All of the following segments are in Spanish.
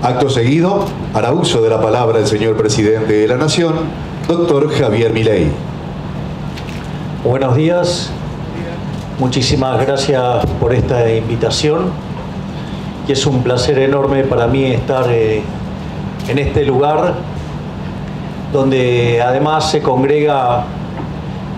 Acto seguido, hará uso de la palabra el señor presidente de la Nación, doctor Javier Milei. Buenos días, muchísimas gracias por esta invitación y es un placer enorme para mí estar en este lugar donde además se congrega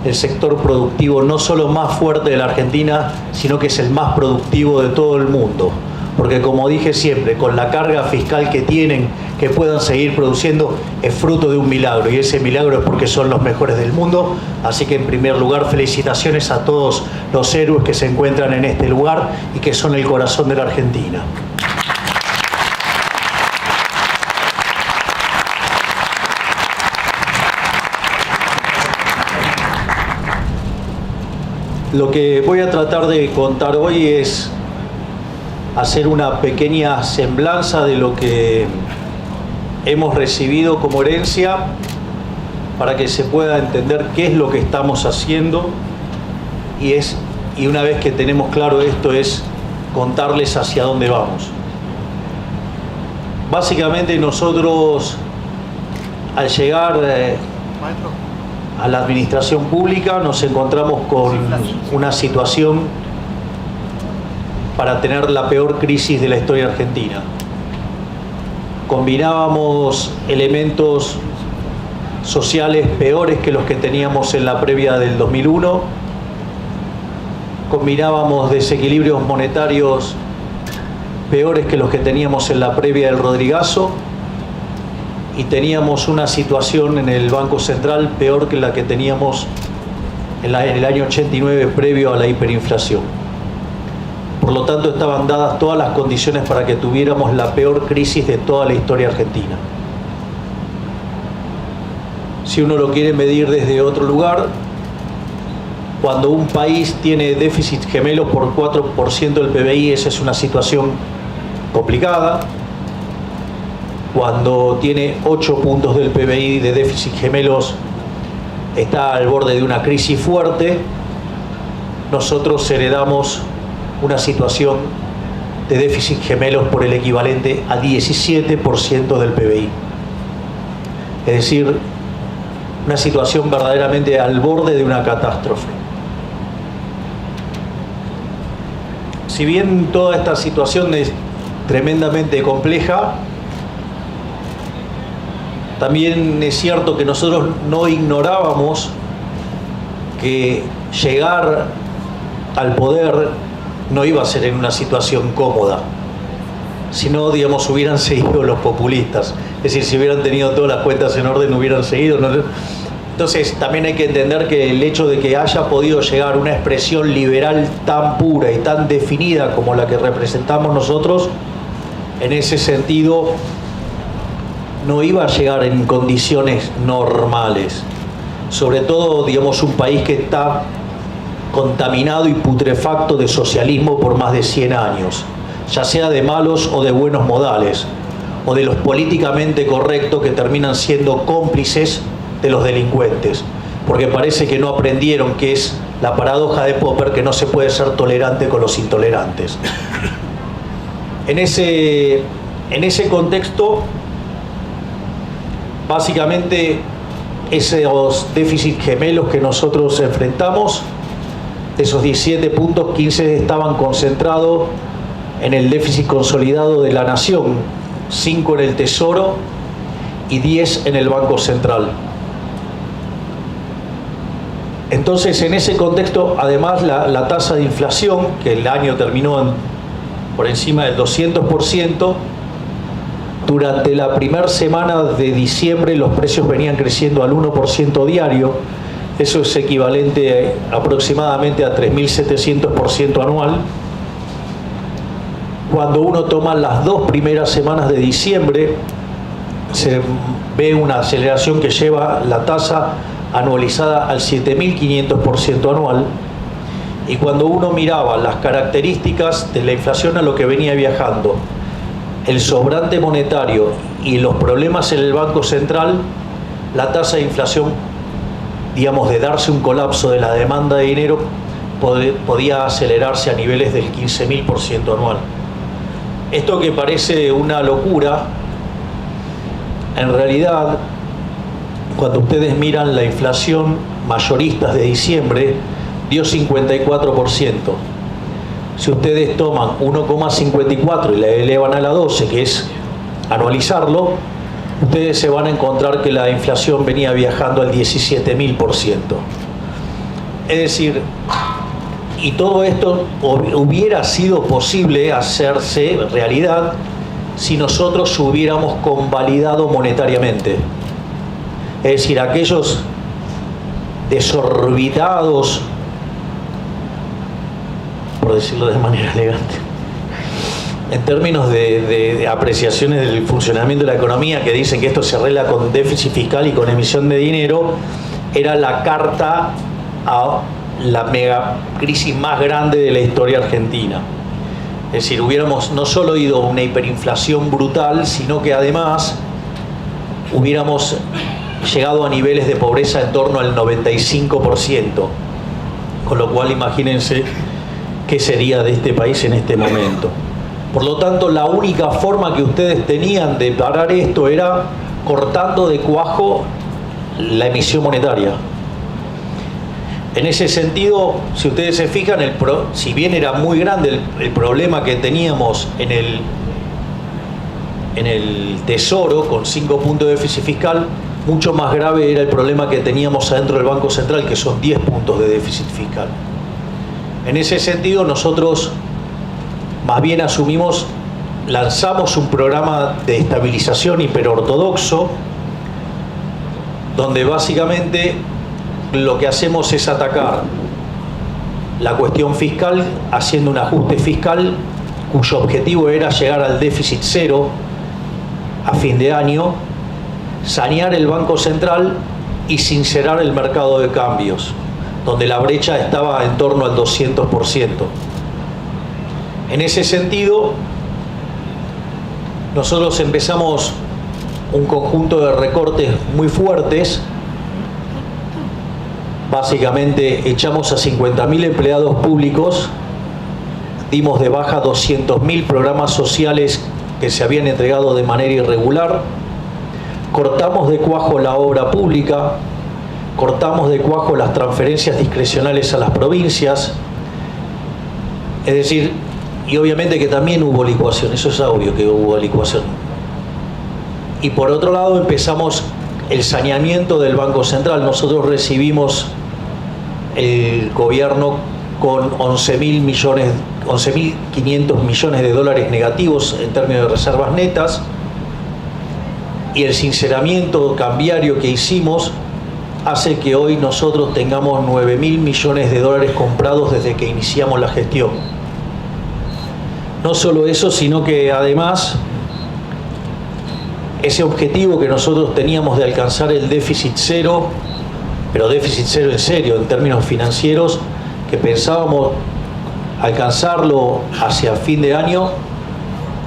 el sector productivo no solo más fuerte de la Argentina, sino que es el más productivo de todo el mundo. Porque como dije siempre, con la carga fiscal que tienen, que puedan seguir produciendo, es fruto de un milagro. Y ese milagro es porque son los mejores del mundo. Así que en primer lugar, felicitaciones a todos los héroes que se encuentran en este lugar y que son el corazón de la Argentina. Lo que voy a tratar de contar hoy es hacer una pequeña semblanza de lo que hemos recibido como herencia para que se pueda entender qué es lo que estamos haciendo y una vez que tenemos claro esto es contarles hacia dónde vamos. Básicamente nosotros al llegar a la administración pública nos encontramos con una situación para tener la peor crisis de la historia argentina. Combinábamos elementos sociales peores que los que teníamos en la previa del 2001, combinábamos desequilibrios monetarios peores que los que teníamos en la previa del Rodrigazo, y teníamos una situación en el Banco Central peor que la que teníamos en el año 89 previo a la hiperinflación. Por lo tanto, estaban dadas todas las condiciones para que tuviéramos la peor crisis de toda la historia argentina. Si uno lo quiere medir desde otro lugar, cuando un país tiene déficit gemelos por 4% del PBI, esa es una situación complicada. Cuando tiene 8 puntos del PBI de déficit gemelos, está al borde de una crisis fuerte. Nosotros heredamos una situación de déficit gemelos por el equivalente a 17% del PBI. Es decir, una situación verdaderamente al borde de una catástrofe. Si bien toda esta situación es tremendamente compleja, también es cierto que nosotros no ignorábamos que llegar al poder no iba a ser en una situación cómoda, sino, digamos, hubieran seguido los populistas. Es decir, si hubieran tenido todas las cuentas en orden, hubieran seguido. Entonces, también hay que entender que el hecho de que haya podido llegar una expresión liberal tan pura y tan definida como la que representamos nosotros, en ese sentido, no iba a llegar en condiciones normales. Sobre todo, digamos, un país que está contaminado y putrefacto de socialismo por más de 100 años, ya sea de malos o de buenos modales, o de los políticamente correctos que terminan siendo cómplices de los delincuentes, porque parece que no aprendieron que es la paradoja de Popper, que no se puede ser tolerante con los intolerantes. En ese contexto, básicamente, esos déficits gemelos que nosotros enfrentamos, de esos 17 puntos, 15 estaban concentrados en el déficit consolidado de la Nación, 5 en el Tesoro y 10 en el Banco Central. Entonces, en ese contexto, además, la tasa de inflación, que el año terminó por encima del 200%, durante la primera semana de diciembre los precios venían creciendo al 1% diario. Eso es equivalente aproximadamente a 3.700% anual. Cuando uno toma las 2 primeras semanas de diciembre, se ve una aceleración que lleva la tasa anualizada al 7.500% anual. Y cuando uno miraba las características de la inflación a lo que venía viajando, el sobrante monetario y los problemas en el Banco Central, la tasa de inflación, digamos, de darse un colapso de la demanda de dinero, podía acelerarse a niveles del 15.000% anual. Esto que parece una locura, en realidad, cuando ustedes miran la inflación mayoristas de diciembre, dio 54%. Si ustedes toman 1,54 y la elevan a la 12, que es anualizarlo, ustedes se van a encontrar que la inflación venía viajando al 17.000%. Es decir, y todo esto hubiera sido posible hacerse realidad si nosotros hubiéramos convalidado monetariamente. Es decir, aquellos desorbitados, por decirlo de manera elegante, en términos de apreciaciones del funcionamiento de la economía, que dicen que esto se arregla con déficit fiscal y con emisión de dinero, era la carta a la mega crisis más grande de la historia argentina. Es decir, hubiéramos no solo ido a una hiperinflación brutal, sino que además hubiéramos llegado a niveles de pobreza en torno al 95%, con lo cual imagínense qué sería de este país en este momento. Por lo tanto, la única forma que ustedes tenían de parar esto era cortando de cuajo la emisión monetaria. En ese sentido, si ustedes se fijan, si bien era muy grande el problema que teníamos en el Tesoro, con 5 puntos de déficit fiscal, mucho más grave era el problema que teníamos adentro del Banco Central, que son 10 puntos de déficit fiscal. En ese sentido, nosotros más bien lanzamos un programa de estabilización hiperortodoxo, donde básicamente lo que hacemos es atacar la cuestión fiscal haciendo un ajuste fiscal cuyo objetivo era llegar al déficit cero a fin de año, sanear el Banco Central y sincerar el mercado de cambios, donde la brecha estaba en torno al 200%. En ese sentido, nosotros empezamos un conjunto de recortes muy fuertes. Básicamente echamos a 50.000 empleados públicos, dimos de baja 200.000 programas sociales que se habían entregado de manera irregular, cortamos de cuajo la obra pública, cortamos de cuajo las transferencias discrecionales a las provincias, es decir, y obviamente que también hubo licuación, eso es obvio que hubo licuación. Y por otro lado empezamos el saneamiento del Banco Central. Nosotros recibimos el gobierno con 11.500 millones de dólares negativos en términos de reservas netas, y el sinceramiento cambiario que hicimos hace que hoy nosotros tengamos 9.000 millones de dólares comprados desde que iniciamos la gestión. No solo eso, sino que además ese objetivo que nosotros teníamos de alcanzar el déficit cero, pero déficit cero en serio, en términos financieros, que pensábamos alcanzarlo hacia fin de año,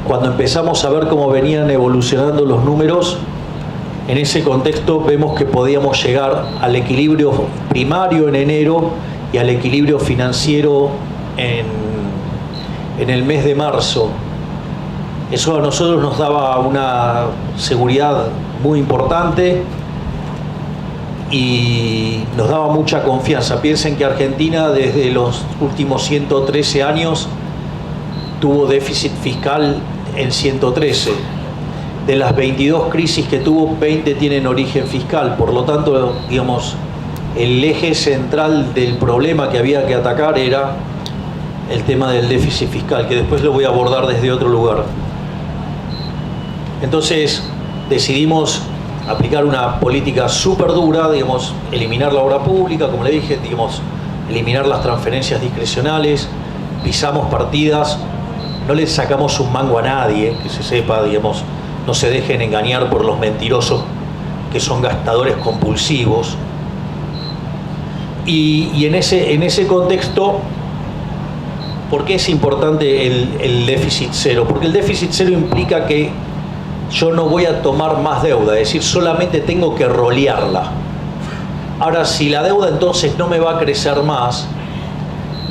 cuando empezamos a ver cómo venían evolucionando los números, en ese contexto vemos que podíamos llegar al equilibrio primario en enero y al equilibrio financiero en el mes de marzo. Eso a nosotros nos daba una seguridad muy importante y nos daba mucha confianza. Piensen que Argentina desde los últimos 113 años tuvo déficit fiscal en 113. De las 22 crisis que tuvo, 20 tienen origen fiscal. Por lo tanto, digamos, el eje central del problema que había que atacar era el tema del déficit fiscal, que después lo voy a abordar desde otro lugar. Entonces decidimos aplicar una política súper dura, digamos, eliminar la obra pública, como le dije, digamos, eliminar las transferencias discrecionales, pisamos partidas, no le sacamos un mango a nadie, que se sepa, digamos, no se dejen engañar por los mentirosos que son gastadores compulsivos. Y en ese contexto, ¿por qué es importante el déficit cero? Porque el déficit cero implica que yo no voy a tomar más deuda, es decir, solamente tengo que rolearla. Ahora, si la deuda entonces no me va a crecer más,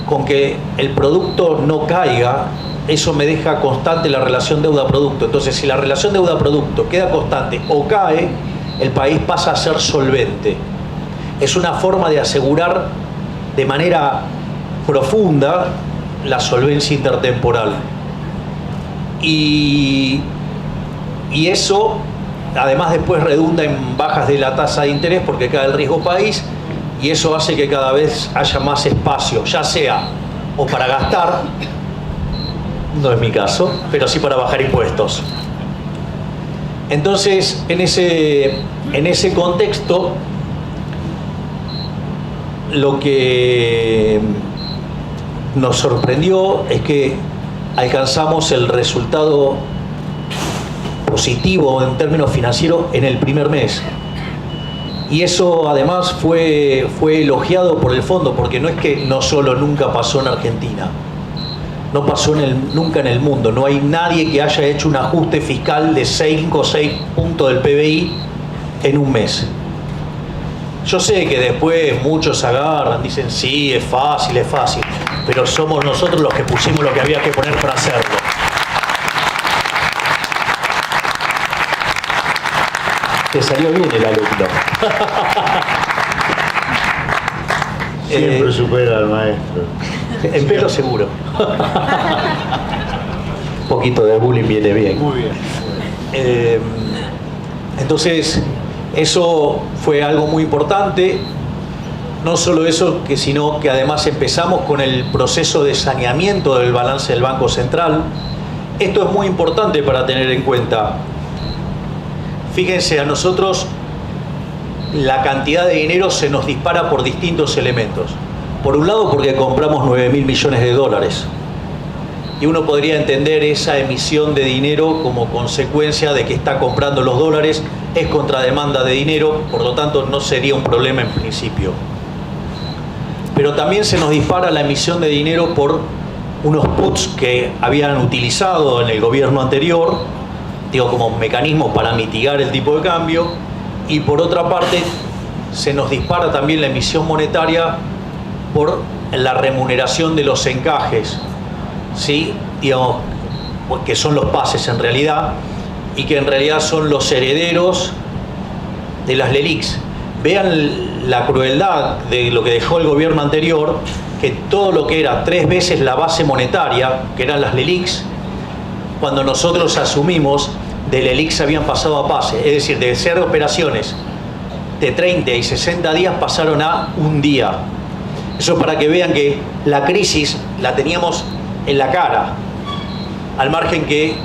con que el producto no caiga, eso me deja constante la relación deuda-producto. Entonces, si la relación deuda-producto queda constante o cae, el país pasa a ser solvente. Es una forma de asegurar de manera profunda la solvencia intertemporal. Y eso, además, después redunda en bajas de la tasa de interés porque cae el riesgo país, y eso hace que cada vez haya más espacio, ya sea o para gastar, no es mi caso, pero sí para bajar impuestos. Entonces, en ese contexto, lo que nos sorprendió es que alcanzamos el resultado positivo en términos financieros en el primer mes. Y eso además fue elogiado por el fondo, porque no es que no solo nunca pasó en Argentina, no pasó nunca en el mundo. No hay nadie que haya hecho un ajuste fiscal de 5 o 6 puntos del PBI en un mes. Yo sé que después muchos agarran, dicen sí, es fácil, pero somos nosotros los que pusimos lo que había que poner para hacerlo. Te salió bien el alumno. Siempre supera al maestro. En pelo seguro. Un poquito de bullying viene bien. Muy bien. Entonces, eso fue algo muy importante. No solo eso, sino que además empezamos con el proceso de saneamiento del balance del Banco Central. Esto es muy importante para tener en cuenta. Fíjense, a nosotros la cantidad de dinero se nos dispara por distintos elementos. Por un lado, porque compramos 9.000 millones de dólares. Y uno podría entender esa emisión de dinero como consecuencia de que está comprando los dólares, es contrademanda de dinero, por lo tanto no sería un problema en principio. Pero también se nos dispara la emisión de dinero por unos puts que habían utilizado en el gobierno anterior, como mecanismo para mitigar el tipo de cambio, y por otra parte se nos dispara también la emisión monetaria por la remuneración de los encajes, ¿sí? Que son los pases en realidad, y que en realidad son los herederos de las LELIQs. Vean la crueldad de lo que dejó el gobierno anterior, que todo lo que era 3 veces la base monetaria, que eran las LELIQs, cuando nosotros asumimos, de LELIQs habían pasado a pase, es decir, de ser operaciones de 30 y 60 días pasaron a un día. Eso para que vean que la crisis la teníamos en la cara, al margen que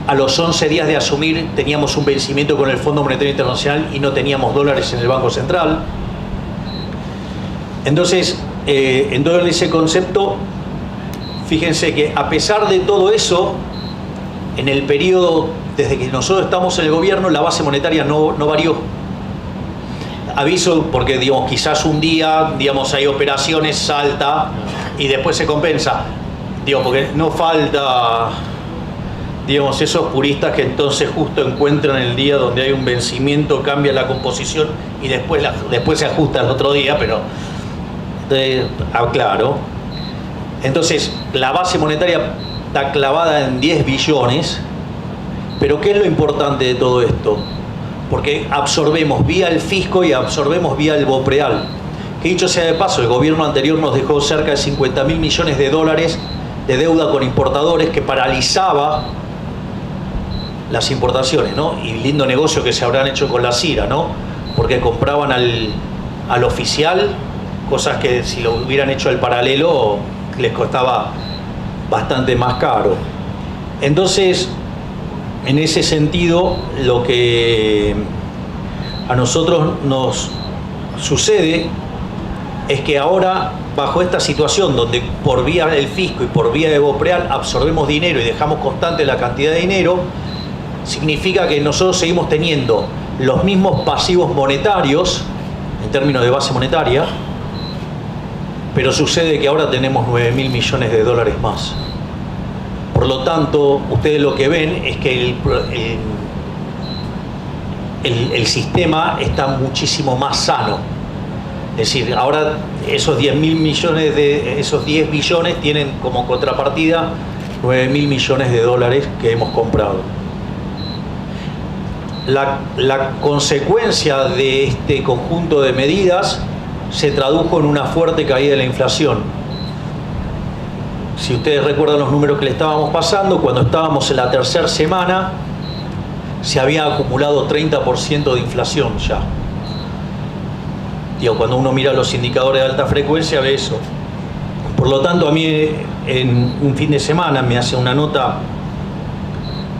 a los 11 días de asumir teníamos un vencimiento con el Fondo Monetario Internacional y no teníamos dólares en el Banco Central. Entonces, en todo ese concepto, fíjense que a pesar de todo eso, en el periodo desde que nosotros estamos en el gobierno, la base monetaria no varió. Aviso porque, quizás un día, hay operaciones, salta y después se compensa. Porque no falta, esos puristas que entonces justo encuentran el día donde hay un vencimiento, cambia la composición y después se ajusta al otro día, pero claro. Entonces, la base monetaria está clavada en 10 billones, pero ¿qué es lo importante de todo esto? Porque absorbemos vía el fisco y absorbemos vía el BOPREAL. Que dicho sea de paso, el gobierno anterior nos dejó cerca de 50.000 millones de dólares de deuda con importadores que paralizaba las importaciones, ¿no? Y lindo negocio que se habrán hecho con la CIRA, ¿no? Porque compraban al oficial, cosas que si lo hubieran hecho al paralelo les costaba bastante más caro. Entonces, en ese sentido, lo que a nosotros nos sucede es que ahora, bajo esta situación donde por vía del fisco y por vía de BOPREAL absorbemos dinero y dejamos constante la cantidad de dinero, significa que nosotros seguimos teniendo los mismos pasivos monetarios en términos de base monetaria, pero sucede que ahora tenemos 9.000 millones de dólares más. Por lo tanto, ustedes lo que ven es que el sistema está muchísimo más sano. Es decir, ahora esos 10.000 millones esos 10 billones tienen como contrapartida 9.000 millones de dólares que hemos comprado. La consecuencia de este conjunto de medidas se tradujo en una fuerte caída de la inflación. Si ustedes recuerdan los números que le estábamos pasando, cuando estábamos en la tercera semana se había acumulado 30% de inflación ya. Digo, cuando uno mira los indicadores de alta frecuencia ve eso. Por lo tanto, a mí en un fin de semana me hace una nota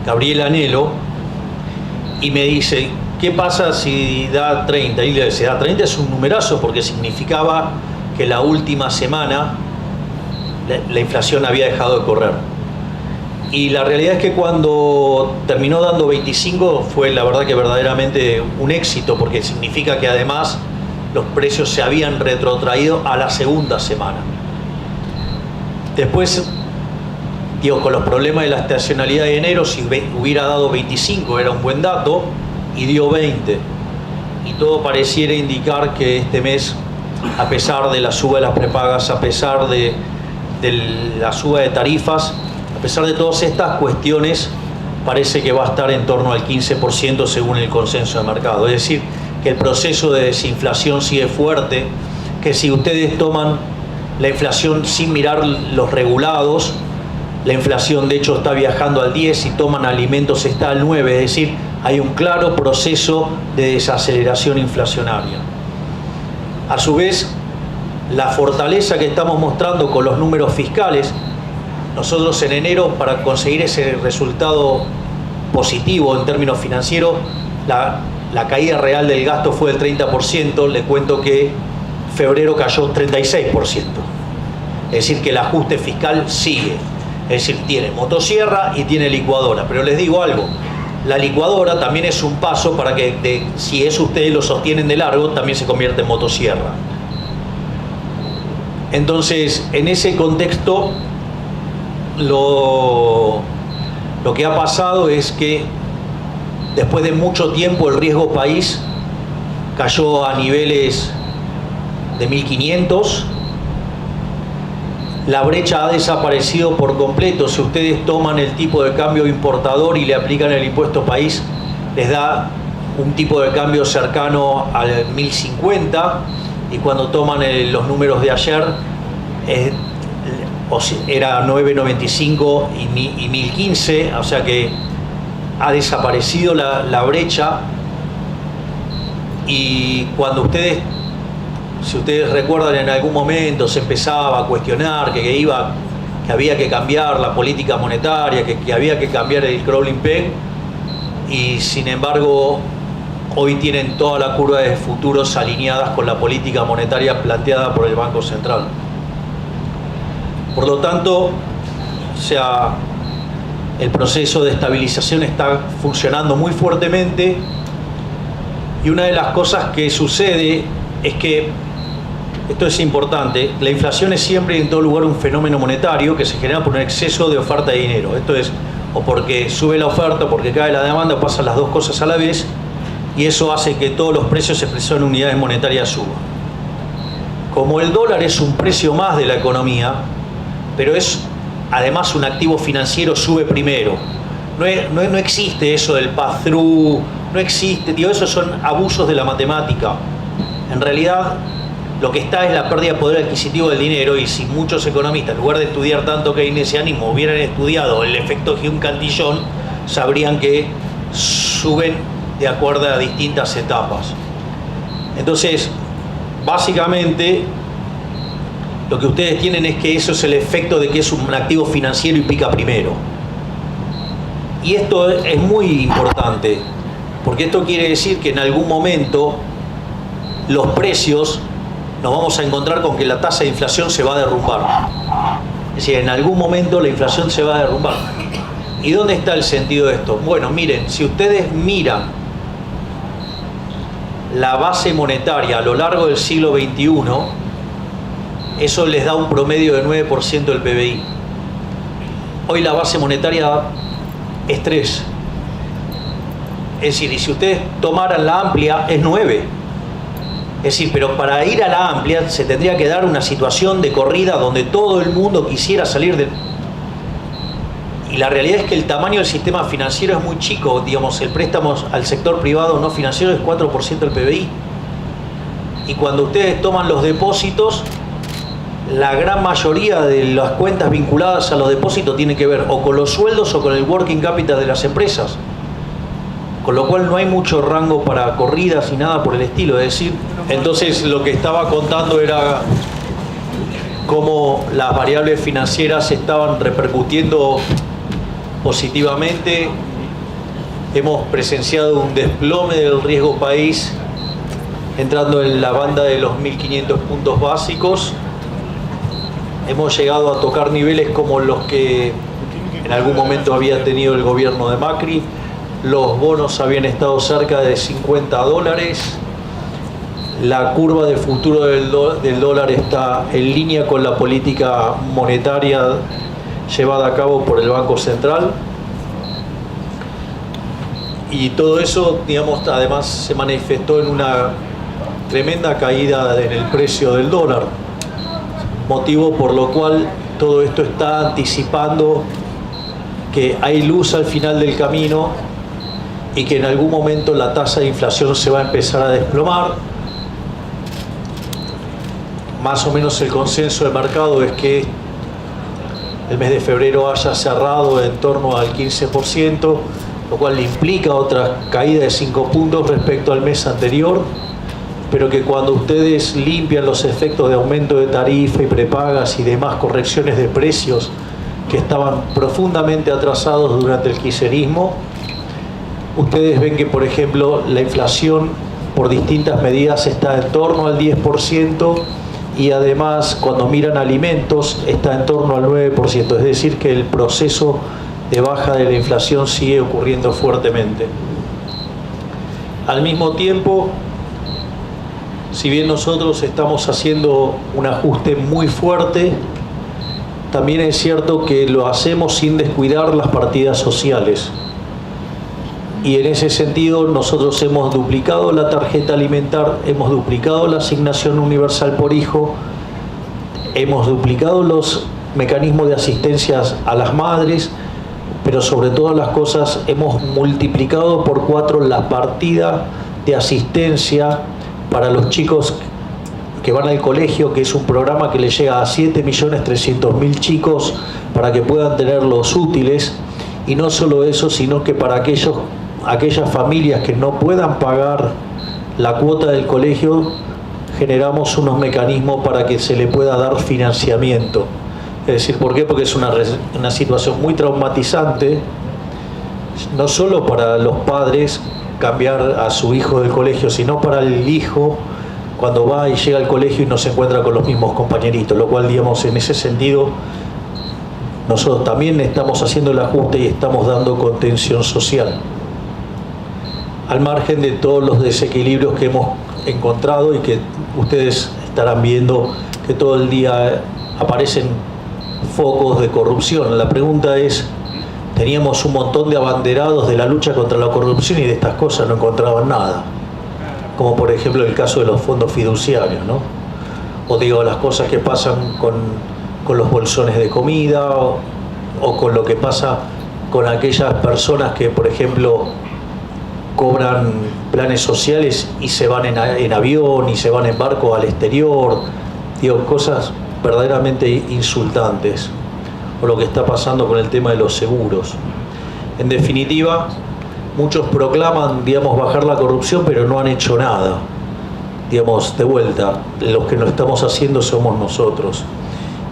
Gabriel Anelo y me dice, ¿qué pasa si da 30? Y le dice, da 30 es un numerazo porque significaba que la última semana la inflación había dejado de correr. Y la realidad es que cuando terminó dando 25 fue la verdad que verdaderamente un éxito, porque significa que además los precios se habían retrotraído a la segunda semana. Después, digo, con los problemas de la estacionalidad de enero, si hubiera dado 25 era un buen dato, y dio 20. Y todo pareciera indicar que este mes, a pesar de la suba de las prepagas, a pesar de la suba de tarifas, a pesar de todas estas cuestiones, parece que va a estar en torno al 15% según el consenso de mercado. Es decir, que el proceso de desinflación sigue fuerte, que si ustedes toman la inflación sin mirar los regulados, la inflación de hecho está viajando al 10, si toman alimentos está al 9, es decir, hay un claro proceso de desaceleración inflacionaria. A su vez, la fortaleza que estamos mostrando con los números fiscales, nosotros en enero, para conseguir ese resultado positivo en términos financieros, la caída real del gasto fue del 30%, le cuento que febrero cayó 36%. Es decir, que el ajuste fiscal sigue. Es decir, tiene motosierra y tiene licuadora. Pero les digo algo, la licuadora también es un paso para que, si eso ustedes lo sostienen de largo, también se convierte en motosierra. Entonces, en ese contexto, lo que ha pasado es que después de mucho tiempo el riesgo país cayó a niveles de 1500. La brecha ha desaparecido por completo. Si ustedes toman el tipo de cambio importador y le aplican el impuesto país, les da un tipo de cambio cercano al 1050, y cuando toman los números de ayer era 9.95 y 1015, o sea que ha desaparecido la brecha. Y cuando si ustedes recuerdan, en algún momento se empezaba a cuestionar que había que cambiar la política monetaria, que había que cambiar el crawling peg, y sin embargo hoy tienen toda la curva de futuros alineadas con la política monetaria planteada por el Banco Central. Por lo tanto, o sea, el proceso de estabilización está funcionando muy fuertemente, y una de las cosas que sucede es que, esto es importante, la inflación es siempre y en todo lugar un fenómeno monetario que se genera por un exceso de oferta de dinero. Esto es, o porque sube la oferta, o porque cae la demanda, o pasan las dos cosas a la vez, y eso hace que todos los precios expresados en unidades monetarias suban. Como el dólar es un precio más de la economía, pero es además un activo financiero, sube primero. No existe eso del pass-through, no existe, digo, esos son abusos de la matemática. En realidad, lo que está es la pérdida de poder adquisitivo del dinero, y si muchos economistas, en lugar de estudiar tanto keynesianismo, hubieran estudiado el efecto Hume-Cantillon, sabrían que suben de acuerdo a distintas etapas. Entonces, básicamente, lo que ustedes tienen es que eso es el efecto de que es un activo financiero y pica primero. Y esto es muy importante, porque esto quiere decir que en algún momento los precios nos vamos a encontrar con que la tasa de inflación se va a derrumbar. Es decir, en algún momento la inflación se va a derrumbar. ¿Y dónde está el sentido de esto? Bueno, miren, si ustedes miran la base monetaria a lo largo del siglo XXI, eso les da un promedio de 9% del PBI. Hoy la base monetaria es 3. Es decir, y si ustedes tomaran la amplia, es 9. Es decir, pero para ir a la amplia se tendría que dar una situación de corrida donde todo el mundo quisiera salir de... Y la realidad es que el tamaño del sistema financiero es muy chico. Digamos, el préstamo al sector privado no financiero es 4% del PBI. Y cuando ustedes toman los depósitos, la gran mayoría de las cuentas vinculadas a los depósitos tienen que ver o con los sueldos o con el working capital de las empresas. Con lo cual no hay mucho rango para corridas y nada por el estilo. Es decir, entonces lo que estaba contando era cómo las variables financieras estaban repercutiendo positivamente. Hemos presenciado un desplome del riesgo país entrando en la banda de los 1.500 puntos básicos. Hemos llegado a tocar niveles como los que en algún momento había tenido el gobierno de Macri. Los bonos habían estado cerca de $50. La curva de futuro del dólar está en línea con la política monetaria llevada a cabo por el Banco Central. Y todo eso, digamos, además se manifestó en una tremenda caída en el precio del dólar, motivo por lo cual todo esto está anticipando que hay luz al final del camino y que en algún momento la tasa de inflación se va a empezar a desplomar. Más o menos el consenso de mercado es que el mes de febrero haya cerrado en torno al 15%, lo cual implica otra caída de 5 puntos respecto al mes anterior, pero que cuando ustedes limpian los efectos de aumento de tarifa y prepagas y demás correcciones de precios que estaban profundamente atrasados durante el kirchnerismo, ustedes ven que, por ejemplo, la inflación por distintas medidas está en torno al 10% y además cuando miran alimentos está en torno al 9%, es decir que el proceso de baja de la inflación sigue ocurriendo fuertemente. Al mismo tiempo, si bien nosotros estamos haciendo un ajuste muy fuerte, también es cierto que lo hacemos sin descuidar las partidas sociales. Y en ese sentido nosotros hemos duplicado la tarjeta alimentar, hemos duplicado la asignación universal por hijo, hemos duplicado los mecanismos de asistencia a las madres, pero sobre todas las cosas hemos multiplicado por 4 la partida de asistencia para los chicos que van al colegio, que es un programa que le llega a 7.300.000 chicos para que puedan tener los útiles. Y no solo eso, sino que para aquellas familias que no puedan pagar la cuota del colegio, generamos unos mecanismos para que se le pueda dar financiamiento. Es decir, ¿por qué? Porque es una situación muy traumatizante, no solo para los padres cambiar a su hijo del colegio, sino para el hijo cuando va y llega al colegio y no se encuentra con los mismos compañeritos, lo cual, digamos, en ese sentido, nosotros también estamos haciendo el ajuste y estamos dando contención social. Al margen de todos los desequilibrios que hemos encontrado y que ustedes estarán viendo que todo el día aparecen focos de corrupción. La pregunta es, teníamos un montón de abanderados de la lucha contra la corrupción y de estas cosas no encontraban nada. Como por ejemplo el caso de los fondos fiduciarios, ¿no? O digo, las cosas que pasan con los bolsones de comida o con lo que pasa con aquellas personas que, por ejemplo, cobran planes sociales y se van en avión y se van en barco al exterior. Digo, cosas verdaderamente insultantes. O lo que está pasando con el tema de los seguros. En definitiva, muchos proclaman, digamos, bajar la corrupción, pero no han hecho nada. Digamos, de vuelta, los que lo estamos haciendo somos nosotros.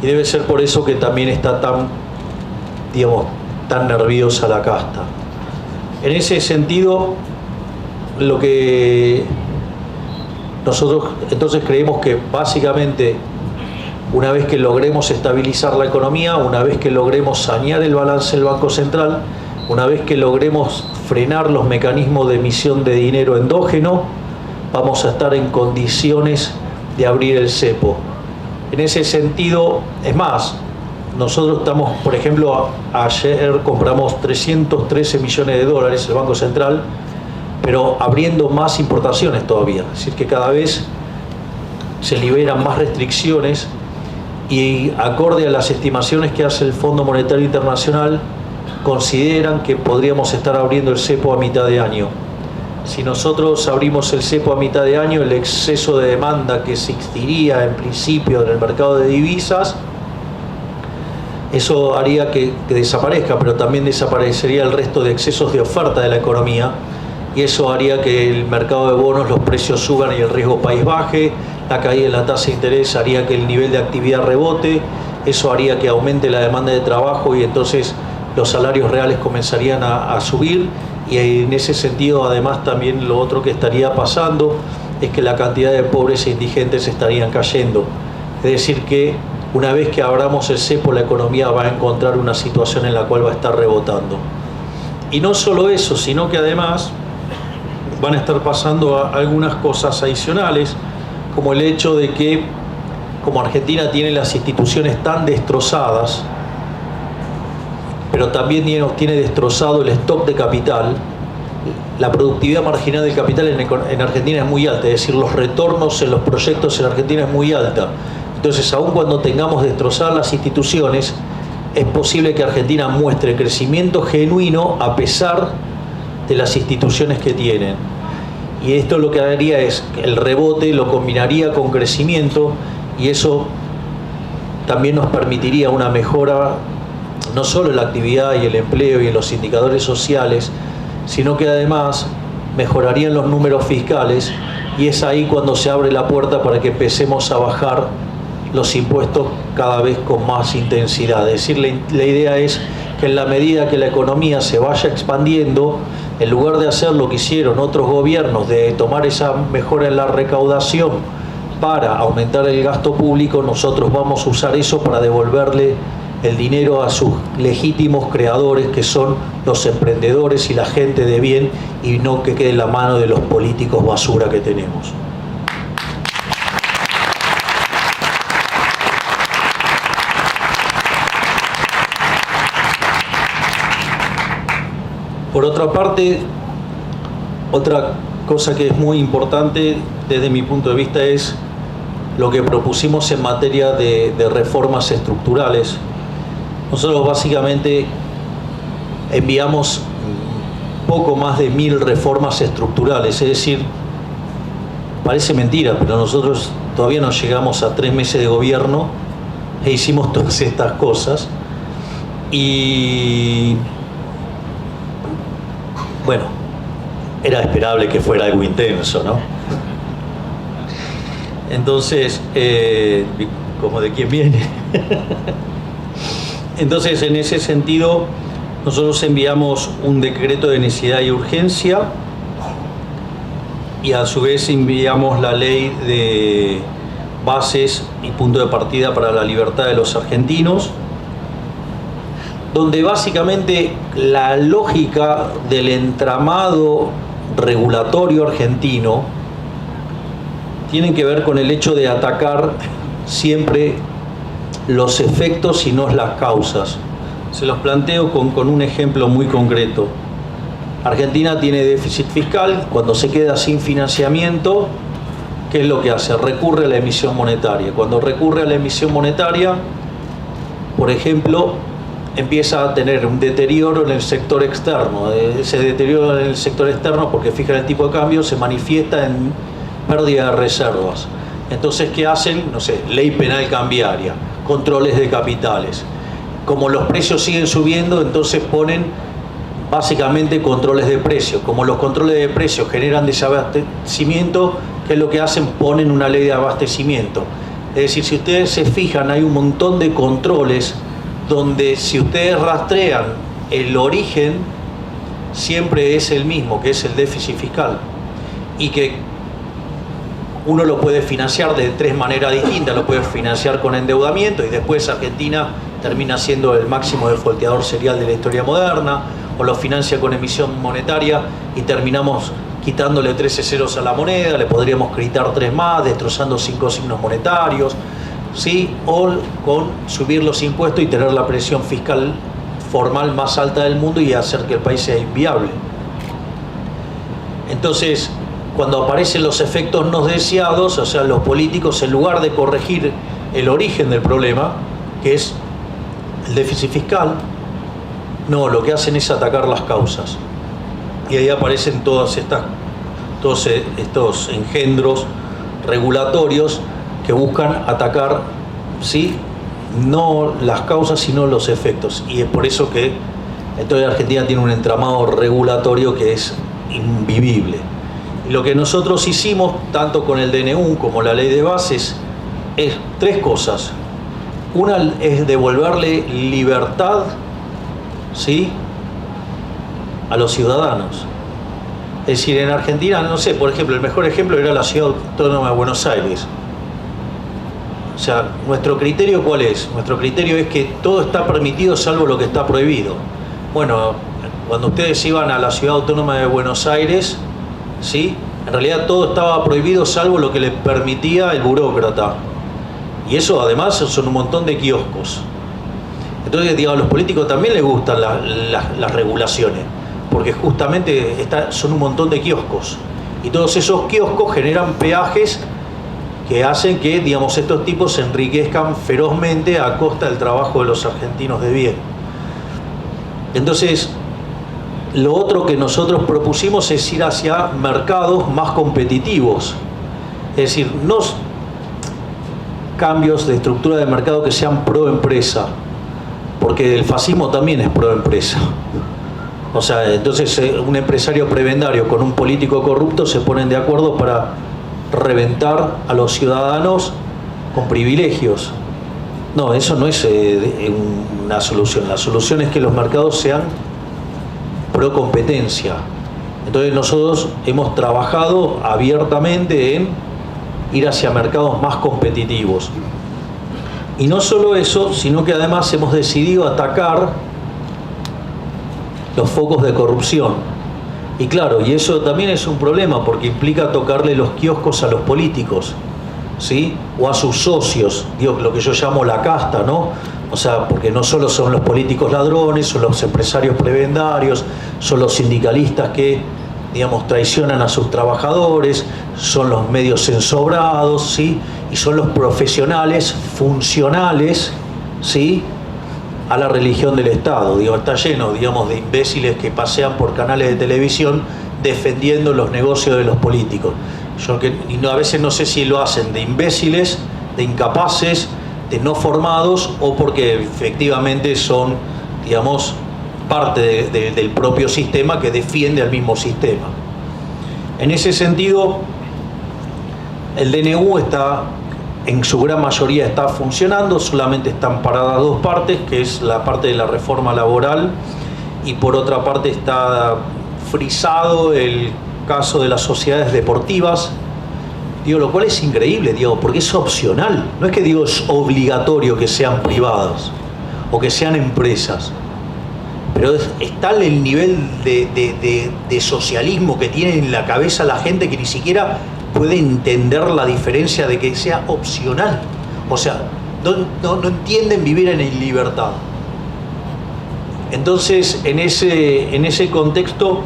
Y debe ser por eso que también está tan, digamos, tan nerviosa la casta. En ese sentido, lo que nosotros entonces creemos que básicamente una vez que logremos estabilizar la economía, una vez que logremos sanear el balance del Banco Central, una vez que logremos frenar los mecanismos de emisión de dinero endógeno, vamos a estar en condiciones de abrir el cepo. En ese sentido, es más, nosotros estamos, por ejemplo, ayer compramos 313 millones de dólares el Banco Central, pero abriendo más importaciones todavía. Es decir, que cada vez se liberan más restricciones y acorde a las estimaciones que hace el Fondo Monetario Internacional, consideran que podríamos estar abriendo el cepo a mitad de año. Si nosotros abrimos el cepo a mitad de año, el exceso de demanda que existiría en principio en el mercado de divisas, eso haría que desaparezca, pero también desaparecería el resto de excesos de oferta de la economía, y eso haría que el mercado de bonos, los precios suban y el riesgo país baje. La caída en la tasa de interés haría que el nivel de actividad rebote, eso haría que aumente la demanda de trabajo y entonces los salarios reales comenzarían a subir, y en ese sentido además también lo otro que estaría pasando es que la cantidad de pobres e indigentes estarían cayendo. Es decir que una vez que abramos el cepo, la economía va a encontrar una situación en la cual va a estar rebotando. Y no solo eso, sino que además van a estar pasando algunas cosas adicionales, como el hecho de que, como Argentina tiene las instituciones tan destrozadas, pero también tiene destrozado el stock de capital, la productividad marginal del capital en Argentina es muy alta, es decir, los retornos en los proyectos en Argentina es muy alta. Entonces, aun cuando tengamos destrozadas las instituciones, es posible que Argentina muestre crecimiento genuino a pesar de las instituciones que tienen. Y esto lo que haría es que el rebote lo combinaría con crecimiento, y eso también nos permitiría una mejora no solo en la actividad y el empleo y en los indicadores sociales, sino que además mejorarían los números fiscales, y es ahí cuando se abre la puerta para que empecemos a bajar los impuestos cada vez con más intensidad. Es decir, la idea es que en la medida que la economía se vaya expandiendo, en lugar de hacer lo que hicieron otros gobiernos, de tomar esa mejora en la recaudación para aumentar el gasto público, nosotros vamos a usar eso para devolverle el dinero a sus legítimos creadores, que son los emprendedores y la gente de bien, y no que quede en la mano de los políticos basura que tenemos. Por otra parte, otra cosa que es muy importante desde mi punto de vista es lo que propusimos en materia de reformas estructurales. Nosotros básicamente enviamos poco más de 1000 reformas estructurales, es decir, parece mentira, pero nosotros todavía no llegamos a 3 meses de gobierno e hicimos todas estas cosas. Y bueno, era esperable que fuera algo intenso, ¿no? Entonces, como de quién viene. Entonces, en ese sentido, nosotros enviamos un decreto de necesidad y urgencia, y a su vez enviamos la ley de bases y punto de partida para la libertad de los argentinos, donde básicamente la lógica del entramado regulatorio argentino tiene que ver con el hecho de atacar siempre los efectos y no las causas. Se los planteo con un ejemplo muy concreto. Argentina tiene déficit fiscal. Cuando se queda sin financiamiento, ¿qué es lo que hace? Recurre a la emisión monetaria. Cuando recurre a la emisión monetaria, por ejemplo, empieza a tener un deterioro en el sector externo. Ese deterioro en el sector externo, porque fijan el tipo de cambio, se manifiesta en pérdida de reservas. Entonces, ¿qué hacen? No sé, ley penal cambiaria, controles de capitales. Como los precios siguen subiendo, entonces ponen básicamente controles de precios. Como los controles de precios generan desabastecimiento, ¿qué es lo que hacen? Ponen una ley de abastecimiento. Es decir, si ustedes se fijan, hay un montón de controles donde, si ustedes rastrean el origen, siempre es el mismo, que es el déficit fiscal, y que uno lo puede financiar de 3 maneras distintas. Lo puede financiar con endeudamiento, y después Argentina termina siendo el máximo defolteador serial de la historia moderna, o lo financia con emisión monetaria y terminamos quitándole 13 ceros a la moneda, le podríamos quitar 3 más, destrozando 5 signos monetarios, ¿sí? O con subir los impuestos y tener la presión fiscal formal más alta del mundo y hacer que el país sea inviable. Entonces, cuando aparecen los efectos no deseados, o sea, los políticos, en lugar de corregir el origen del problema, que es el déficit fiscal, No, lo que hacen es atacar las causas. Y ahí aparecen todos estos engendros regulatorios que buscan atacar, ¿sí?, no las causas sino los efectos. Y es por eso que entonces Argentina tiene un entramado regulatorio que es invivible. Y lo que nosotros hicimos, tanto con el DNU como la ley de bases, es tres cosas. Una es devolverle libertad, ¿sí?, a los ciudadanos. Es decir, en Argentina, no sé, por ejemplo, el mejor ejemplo era la Ciudad Autónoma de Buenos Aires. O sea, ¿nuestro criterio cuál es? Nuestro criterio es que todo está permitido salvo lo que está prohibido. Bueno, cuando ustedes iban a la Ciudad Autónoma de Buenos Aires, ¿sí?, en realidad todo estaba prohibido salvo lo que le permitía el burócrata. Y eso además son un montón de kioscos. Entonces, digamos, a los políticos también les gustan las regulaciones, porque justamente son un montón de kioscos. Y todos esos kioscos generan peajes que hacen que, digamos, estos tipos se enriquezcan ferozmente a costa del trabajo de los argentinos de bien. Entonces, lo otro que nosotros propusimos es ir hacia mercados más competitivos. Es decir, no cambios de estructura de mercado que sean pro empresa, porque el fascismo también es pro empresa. O sea, entonces un empresario prebendario con un político corrupto se ponen de acuerdo para reventar a los ciudadanos con privilegios. No, eso no es una solución. La solución es que los mercados sean pro competencia. Entonces nosotros hemos trabajado abiertamente en ir hacia mercados más competitivos. Y no solo eso, sino que además hemos decidido atacar los focos de corrupción. Y claro, y eso también es un problema porque implica tocarle los kioscos a los políticos, ¿sí?, o a sus socios, digo, lo que yo llamo la casta, ¿no? O sea, porque no solo son los políticos ladrones, son los empresarios prebendarios, son los sindicalistas que, digamos, traicionan a sus trabajadores, son los medios ensobrados, ¿sí?, y son los profesionales funcionales, ¿sí?, a la religión del Estado. Digo, está lleno, digamos, de imbéciles que pasean por canales de televisión defendiendo los negocios de los políticos. A veces no sé si lo hacen de imbéciles, de incapaces, de no formados, o porque efectivamente son, digamos, parte del propio sistema que defiende al mismo sistema. En ese sentido, el DNU en su gran mayoría está funcionando, solamente están paradas dos partes, que es la parte de la reforma laboral, y por otra parte está frisado el caso de las sociedades deportivas, digo, lo cual es increíble, digo, porque es opcional, no es que digo es obligatorio que sean privadas o que sean empresas, pero es tal el nivel de socialismo que tiene en la cabeza la gente que ni siquiera puede entender la diferencia de que sea opcional. O sea, no entienden vivir en libertad. Entonces, en ese contexto,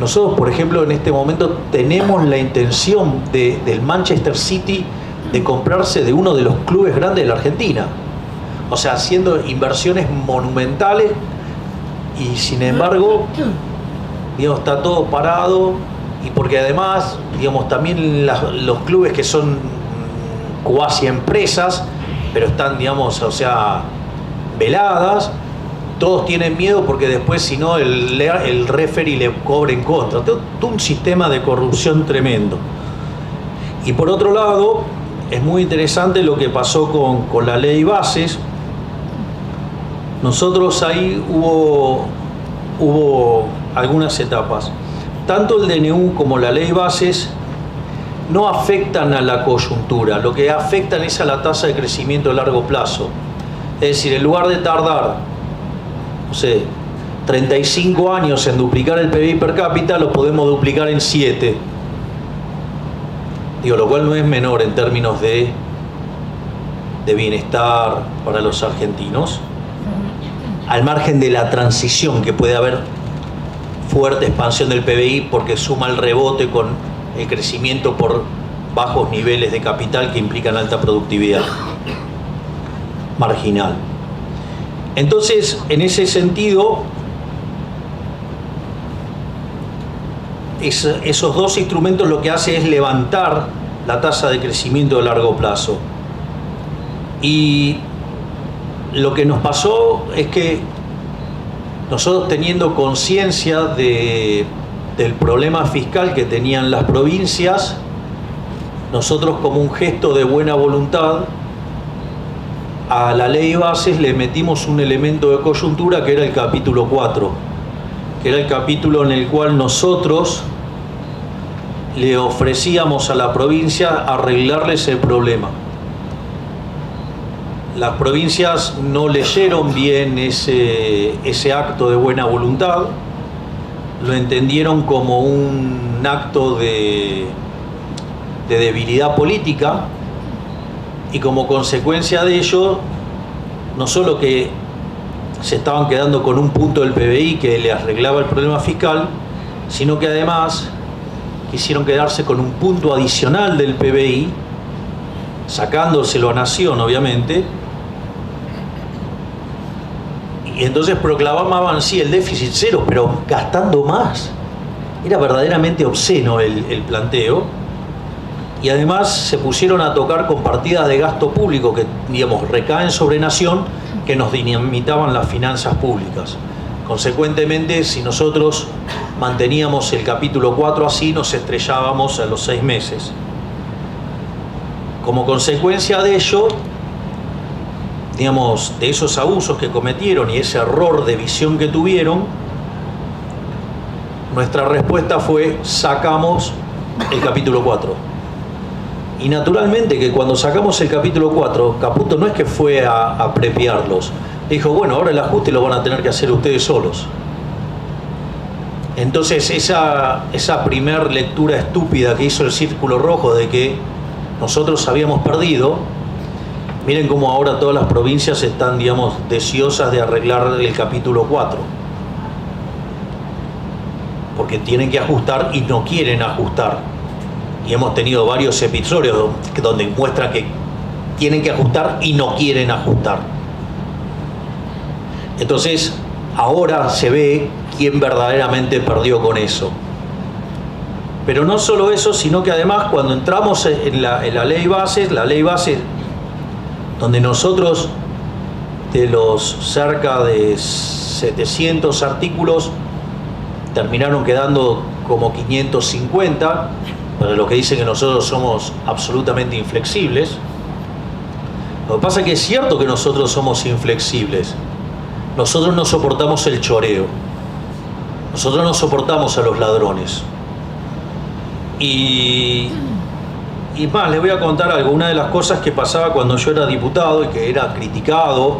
nosotros, por ejemplo, en este momento tenemos la intención del Manchester City de comprarse de uno de los clubes grandes de la Argentina. O sea, haciendo inversiones monumentales y sin embargo, digamos, está todo parado. Y porque además, digamos, también los clubes que son cuasi empresas, pero están, digamos, o sea, veladas, todos tienen miedo porque después, si no, el referee le cobra en contra. Todo un sistema de corrupción tremendo. Y por otro lado, es muy interesante lo que pasó con la ley bases. Nosotros ahí hubo algunas etapas. Tanto el DNU como la ley bases no afectan a la coyuntura, lo que afectan es a la tasa de crecimiento a largo plazo. Es decir, en lugar de tardar, no sé, 35 años en duplicar el PBI per cápita, lo podemos duplicar en 7. Digo, lo cual no es menor en términos de bienestar para los argentinos, al margen de la transición que puede haber fuerte expansión del PBI porque suma el rebote con el crecimiento por bajos niveles de capital que implican alta productividad marginal. Entonces, en ese sentido, esos dos instrumentos lo que hace es levantar la tasa de crecimiento de largo plazo. Y lo que nos pasó es que nosotros, teniendo conciencia del problema fiscal que tenían las provincias, nosotros, como un gesto de buena voluntad, a la ley de bases le metimos un elemento de coyuntura que era el capítulo 4, que era el capítulo en el cual nosotros le ofrecíamos a la provincia arreglarles el problema. Las provincias no leyeron bien ese acto de buena voluntad, lo entendieron como un acto de debilidad política, y como consecuencia de ello, no solo que se estaban quedando con un punto del PBI que le arreglaba el problema fiscal, sino que además quisieron quedarse con un punto adicional del PBI, sacándoselo a Nación, obviamente, y entonces proclamaban sí el déficit cero, pero gastando más. Era verdaderamente obsceno el planteo, y además se pusieron a tocar con partidas de gasto público que, digamos, recaen sobre Nación, que nos dinamitaban las finanzas públicas. Consecuentemente, si nosotros manteníamos el capítulo 4 así, nos estrellábamos a los 6 meses. Como consecuencia de ello, digamos, de esos abusos que cometieron y ese error de visión que tuvieron, nuestra respuesta fue: sacamos el capítulo 4. Y naturalmente que cuando sacamos el capítulo 4, Caputo no es que fue a prepiarlos. Dijo, bueno, ahora el ajuste lo van a tener que hacer ustedes solos. Entonces esa primer lectura estúpida que hizo el Círculo Rojo de que nosotros habíamos perdido, miren cómo ahora todas las provincias están, digamos, deseosas de arreglar el capítulo 4. Porque tienen que ajustar y no quieren ajustar. Y hemos tenido varios episodios donde muestra que tienen que ajustar y no quieren ajustar. Entonces, ahora se ve quién verdaderamente perdió con eso. Pero no solo eso, sino que además cuando entramos en la ley base, donde nosotros, de los cerca de 700 artículos, terminaron quedando como 550, para los que dicen que nosotros somos absolutamente inflexibles. Lo que pasa es que es cierto que nosotros somos inflexibles. Nosotros no soportamos el choreo. Nosotros no soportamos a los ladrones. Y más, les voy a contar algo. Una de las cosas que pasaba cuando yo era diputado y que era criticado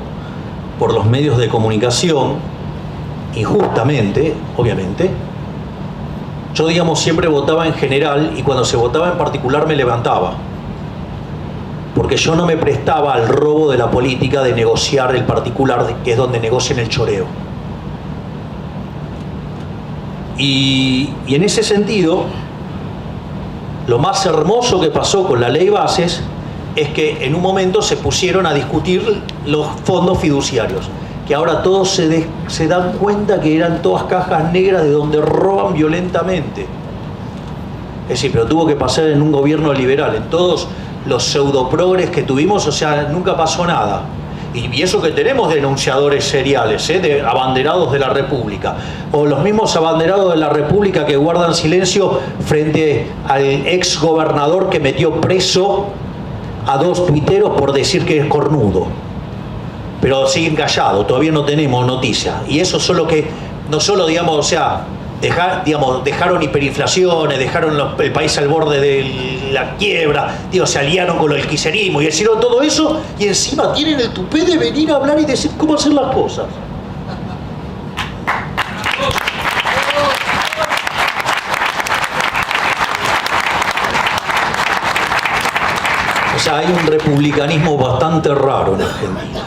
por los medios de comunicación, injustamente, obviamente, yo, digamos, siempre votaba en general y cuando se votaba en particular me levantaba. Porque yo no me prestaba al robo de la política de negociar el particular, que es donde negocian el choreo. Y en ese sentido, lo más hermoso que pasó con la ley bases es que en un momento se pusieron a discutir los fondos fiduciarios, que ahora todos se dan cuenta que eran todas cajas negras de donde roban violentamente. Es decir, pero tuvo que pasar en un gobierno liberal. En todos los pseudoprogres que tuvimos, o sea, nunca pasó nada. Y eso que tenemos denunciadores seriales, de abanderados de la República, o los mismos abanderados de la República que guardan silencio frente al ex gobernador que metió preso a 2 tuiteros por decir que es cornudo. Pero siguen callados, todavía no tenemos noticia. Y eso solo que, no solo, digamos, o sea, dejaron hiperinflaciones, dejaron el país al borde de la quiebra, se aliaron con el kirchnerismo y hicieron todo eso, y encima tienen el tupé de venir a hablar y decir cómo hacer las cosas. O sea, hay un republicanismo bastante raro en Argentina.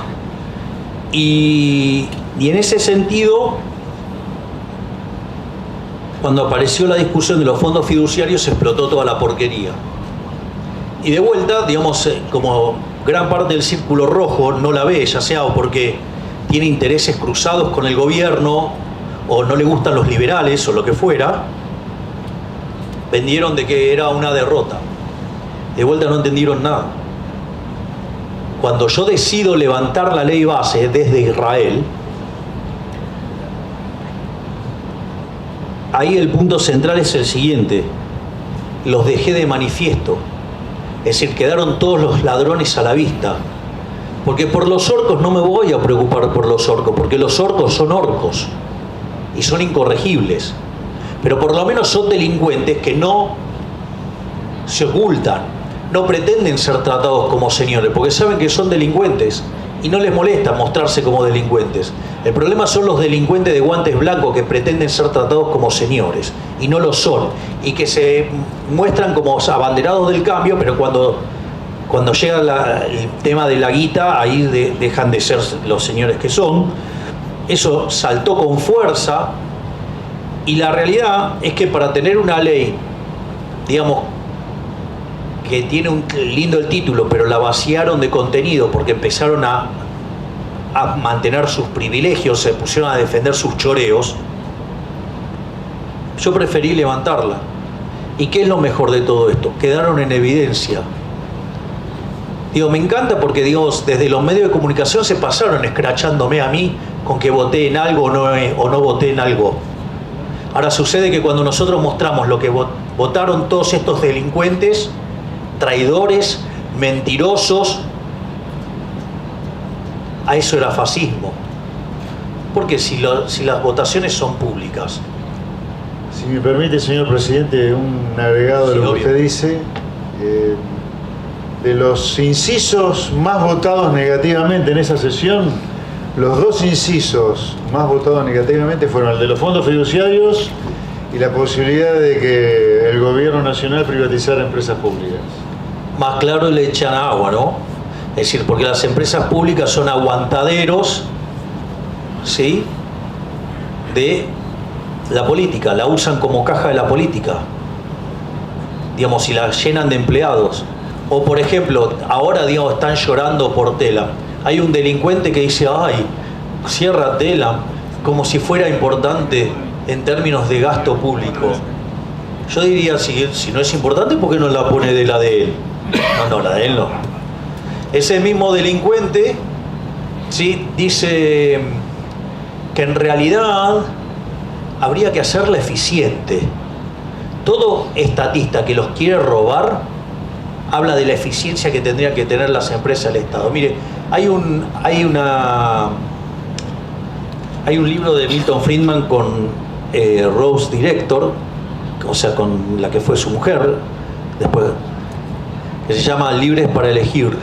Y en ese sentido, cuando apareció la discusión de los fondos fiduciarios, se explotó toda la porquería. Y de vuelta, digamos, como gran parte del Círculo Rojo no la ve, ya sea o porque tiene intereses cruzados con el gobierno o no le gustan los liberales o lo que fuera, vendieron de que era una derrota. De vuelta no entendieron nada. Cuando yo decido levantar la ley base desde Israel, ahí el punto central es el siguiente: los dejé de manifiesto. Es decir, quedaron todos los ladrones a la vista. Porque por los orcos no me voy a preocupar por los orcos, porque los orcos son orcos y son incorregibles. Pero por lo menos son delincuentes que no se ocultan, no pretenden ser tratados como señores, porque saben que son delincuentes y no les molesta mostrarse como delincuentes. El problema son los delincuentes de guantes blancos que pretenden ser tratados como señores y no lo son, y que se muestran como abanderados del cambio, pero cuando llega el tema de la guita, ahí dejan de ser los señores que son. Eso saltó con fuerza, y la realidad es que para tener una ley, digamos, que tiene un lindo el título, pero la vaciaron de contenido porque empezaron a mantener sus privilegios, se pusieron a defender sus choreos, yo preferí levantarla. ¿Y qué es lo mejor de todo esto? Quedaron en evidencia. Digo, me encanta porque, digo, desde los medios de comunicación se pasaron escrachándome a mí con que voté en algo o no voté en algo. Ahora sucede que cuando nosotros mostramos lo que votaron todos estos delincuentes, traidores, mentirosos, a eso era fascismo. Porque si las votaciones son públicas. Si me permite, señor presidente, un agregado de lo que usted dice. De los incisos más votados negativamente en esa sesión, los dos incisos más votados negativamente fueron el de los fondos fiduciarios y la posibilidad de que el gobierno nacional privatizara empresas públicas. Más claro le echan agua, ¿no? Es decir, porque las empresas públicas son aguantaderos, ¿sí?, de la política, la usan como caja de la política, digamos, y la llenan de empleados. O por ejemplo, ahora, digamos, están llorando por Telam. Hay un delincuente que dice, ay, cierra Telam, como si fuera importante en términos de gasto público. Yo diría, si no es importante, ¿por qué no la pone de la de él? No, la de él no. Ese mismo delincuente, ¿sí?, dice que en realidad habría que hacerla eficiente. Todo estatista que los quiere robar habla de la eficiencia que tendrían que tener las empresas del Estado. Mire, hay un libro de Milton Friedman con Rose Director, o sea, con la que fue su mujer, después, que se llama Libres para elegir.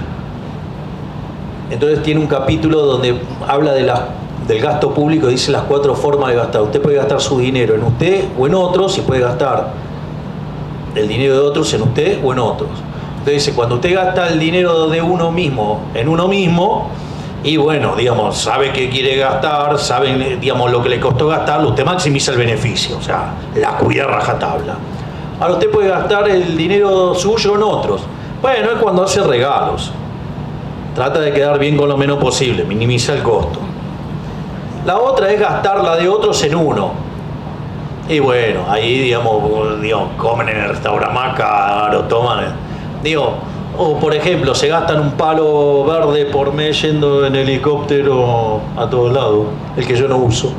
Entonces tiene un capítulo donde habla del gasto público, dice las 4 formas de gastar. Usted puede gastar su dinero en usted o en otros, y puede gastar el dinero de otros en usted o en otros. Entonces dice, cuando usted gasta el dinero de uno mismo en uno mismo, y bueno, digamos, sabe qué quiere gastar, sabe, digamos, lo que le costó gastarlo, usted maximiza el beneficio, o sea, la cuida rajatabla. Ahora usted puede gastar el dinero suyo en otros. Bueno, es cuando hace regalos. Trata de quedar bien con lo menos posible, minimiza el costo. La otra es gastar la de otros en uno. Y bueno, ahí, digamos, comen en el restaurante caro, toman. Digo, o por ejemplo, se gastan un palo verde por mes yendo en helicóptero a todos lados, el que yo no uso.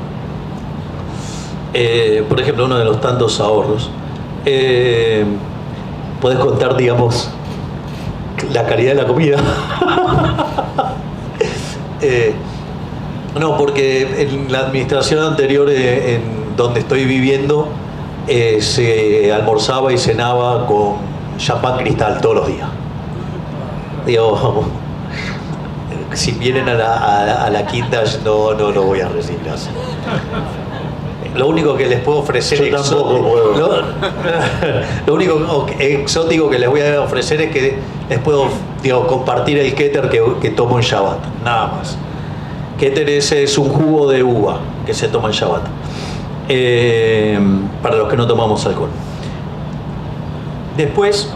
Por ejemplo, uno de los tantos ahorros. Podés contar, digamos, la calidad de la comida. No, porque en la administración anterior, en donde estoy viviendo, se almorzaba y cenaba con champán Cristal todos los días. Digo, si vienen a la quinta, no lo voy a recibir. Lo único que les puedo ofrecer lo único exótico que les voy a ofrecer es que les puedo, compartir el kéter que tomo en Shabbat, nada más. Kéter es un jugo de uva que se toma en Shabbat, para los que no tomamos alcohol. Después,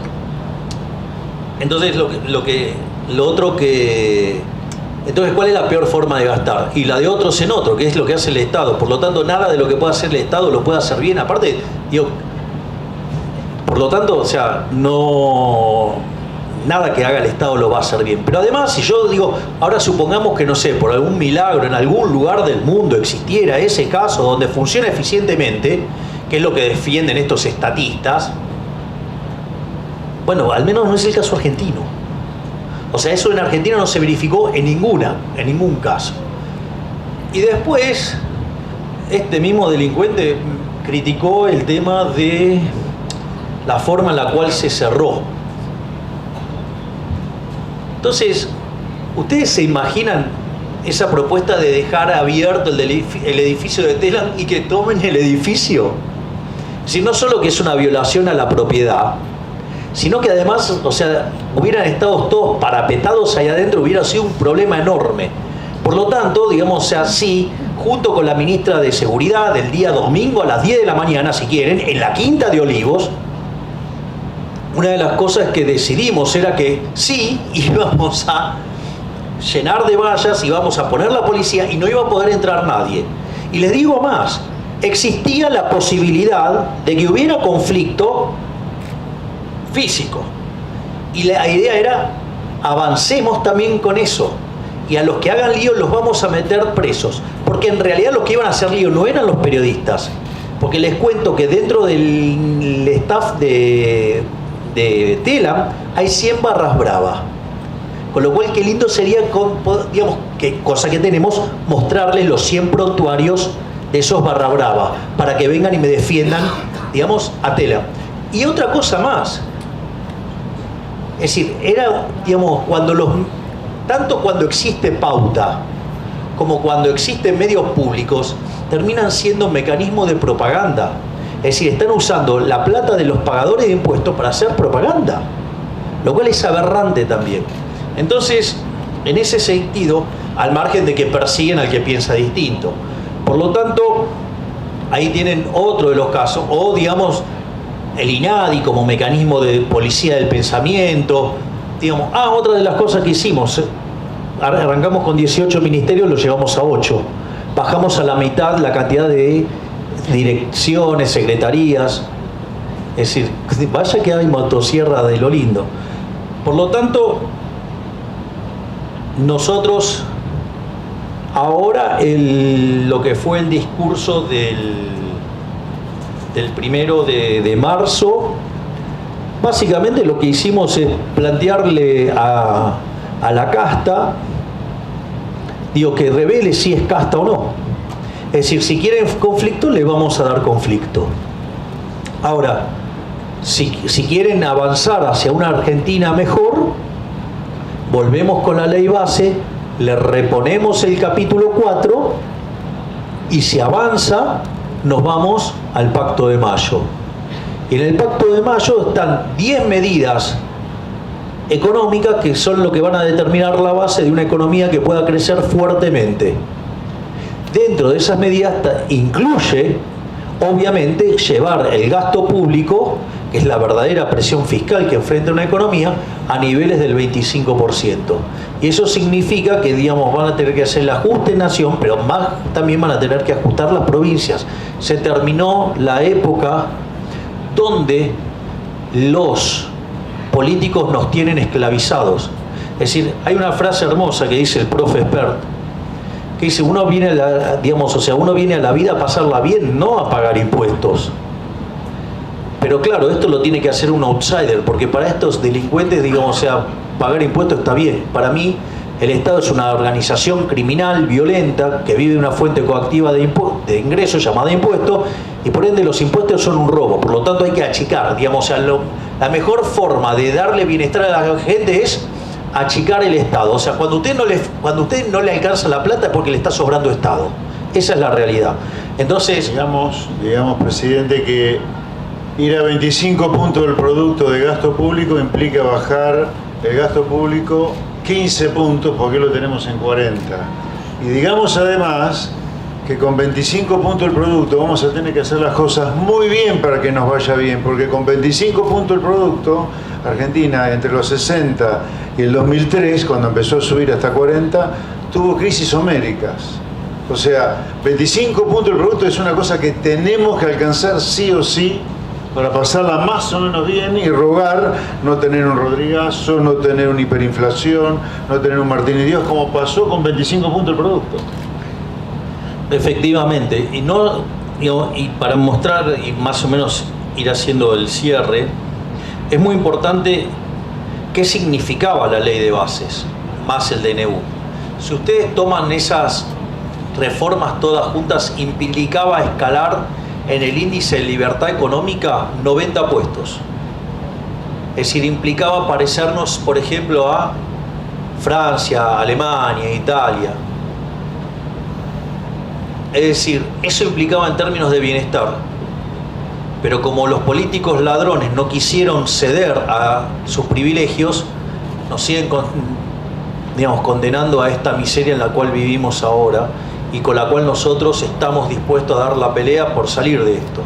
entonces lo otro que Entonces, ¿cuál es la peor forma de gastar? Y la de otros en otro, que es lo que hace el Estado. Por lo tanto, nada de lo que pueda hacer el Estado lo puede hacer bien. Aparte, digo, por lo tanto, o sea, no, nada que haga el Estado lo va a hacer bien. Pero además, si yo digo, ahora supongamos que, no sé, por algún milagro en algún lugar del mundo existiera ese caso donde funciona eficientemente, que es lo que defienden estos estatistas, bueno, al menos no es el caso argentino. O sea, eso en Argentina no se verificó en ningún caso. Y después, este mismo delincuente criticó el tema de la forma en la cual se cerró. Entonces, ¿ustedes se imaginan esa propuesta de dejar abierto el edificio de Telam y que tomen el edificio? Es decir, no solo que es una violación a la propiedad, sino que además, o sea, hubieran estado todos parapetados ahí adentro, hubiera sido un problema enorme. Por lo tanto, digamos, o sea, sí, junto con la ministra de Seguridad, el día domingo a las 10 de la mañana, si quieren, en la Quinta de Olivos, una de las cosas que decidimos era que sí, íbamos a llenar de vallas, íbamos a poner la policía y no iba a poder entrar nadie. Y les digo más, existía la posibilidad de que hubiera conflicto físico. Y la idea era, avancemos también con eso. Y a los que hagan lío los vamos a meter presos. Porque en realidad los que iban a hacer lío no eran los periodistas. Porque les cuento que dentro del staff de Telam hay 100 barras bravas. Con lo cual, qué lindo sería, digamos, que cosa que tenemos, mostrarles los 100 prontuarios de esos barra bravas, para que vengan y me defiendan, digamos, a Telam. Y otra cosa más. Es decir, era, digamos, tanto cuando existe pauta como cuando existen medios públicos, terminan siendo un mecanismo de propaganda. Es decir, están usando la plata de los pagadores de impuestos para hacer propaganda, lo cual es aberrante también. Entonces, en ese sentido, al margen de que persiguen al que piensa distinto. Por lo tanto, ahí tienen otro de los casos, o digamos, el INADI como mecanismo de policía del pensamiento, digamos, otra de las cosas que hicimos, arrancamos con 18 ministerios, lo llevamos a 8, bajamos a la mitad la cantidad de direcciones, secretarías, es decir, vaya que hay motosierra de lo lindo. Por lo tanto, nosotros ahora lo que fue el discurso del 1 de marzo, básicamente lo que hicimos es plantearle a la casta, digo, que revele si es casta o no. Es decir, si quieren conflicto, le vamos a dar conflicto. Ahora, si quieren avanzar hacia una Argentina mejor, volvemos con la ley base, le reponemos el capítulo 4 y si avanza, nos vamos al Pacto de Mayo. Y en el Pacto de Mayo están 10 medidas económicas que son lo que van a determinar la base de una economía que pueda crecer fuertemente. Dentro de esas medidas incluye, obviamente, llevar el gasto público, que es la verdadera presión fiscal que enfrenta una economía, a niveles del 25%. Y eso significa que, digamos, van a tener que hacer el ajuste nación, pero más también van a tener que ajustar las provincias. Se terminó la época donde los políticos nos tienen esclavizados. Es decir, hay una frase hermosa que dice el profe Espert, que dice, uno viene a la vida a pasarla bien, no a pagar impuestos. Pero claro, esto lo tiene que hacer un outsider, porque para estos delincuentes, digamos, o sea, pagar impuestos está bien. Para mí, el Estado es una organización criminal, violenta, que vive una fuente coactiva de ingresos llamada impuesto, y por ende los impuestos son un robo. Por lo tanto, hay que achicar, digamos, o sea, la mejor forma de darle bienestar a la gente es achicar el Estado. O sea, cuando usted no le alcanza la plata es porque le está sobrando Estado. Esa es la realidad. Entonces, digamos, presidente, que ir a 25 puntos del producto de gasto público implica bajar el gasto público 15 puntos, porque lo tenemos en 40. Y digamos además que que con 25 puntos el producto vamos a tener que hacer las cosas muy bien para que nos vaya bien, porque con 25 puntos el producto, Argentina entre los 60 y el 2003, cuando empezó a subir hasta 40, tuvo crisis homéricas. O sea, 25 puntos el producto es una cosa que tenemos que alcanzar sí o sí para pasarla más o menos bien y rogar no tener un Rodrigazo, no tener una hiperinflación, no tener un Martín y Dios, como pasó con 25 puntos el producto. Efectivamente, y para mostrar y más o menos ir haciendo el cierre, es muy importante qué significaba la ley de bases, más el DNU. Si ustedes toman esas reformas todas juntas, implicaba escalar en el índice de libertad económica 90 puestos. Es decir, implicaba parecernos, por ejemplo, a Francia, Alemania, Italia. Es decir, eso implicaba en términos de bienestar. Pero como los políticos ladrones no quisieron ceder a sus privilegios, nos siguen condenando a esta miseria en la cual vivimos ahora y con la cual nosotros estamos dispuestos a dar la pelea por salir de esto.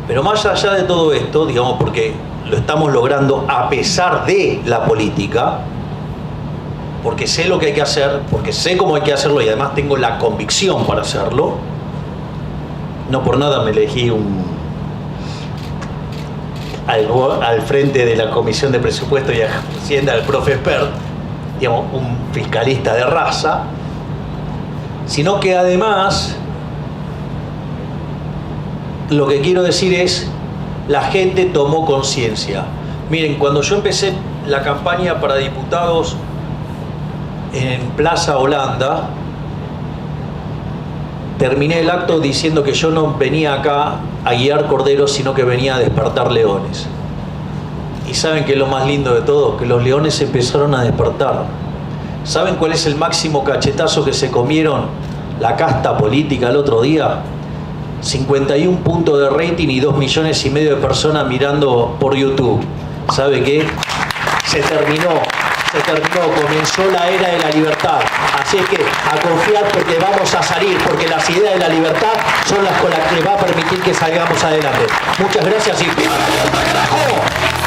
Pero más allá de todo esto, digamos, porque lo estamos logrando a pesar de la política, porque sé lo que hay que hacer, porque sé cómo hay que hacerlo y además tengo la convicción para hacerlo. No por nada me elegí al frente de la Comisión de Presupuesto y Hacienda del profe Espert, digamos, un fiscalista de raza, sino que además lo que quiero decir es la gente tomó conciencia. Miren, cuando yo empecé la campaña para diputados en Plaza Holanda, terminé el acto diciendo que yo no venía acá a guiar corderos, sino que venía a despertar leones. Y ¿saben qué es lo más lindo de todo? Que los leones empezaron a despertar. ¿Saben cuál es el máximo cachetazo que se comieron la casta política el otro día? 51 puntos de rating y 2,5 millones de personas mirando por YouTube. ¿Sabe qué? Se terminó, comenzó la era de la libertad. Así es que a confiar porque vamos a salir, porque las ideas de la libertad son las con las que va a permitir que salgamos adelante. Muchas gracias y ¡carajo!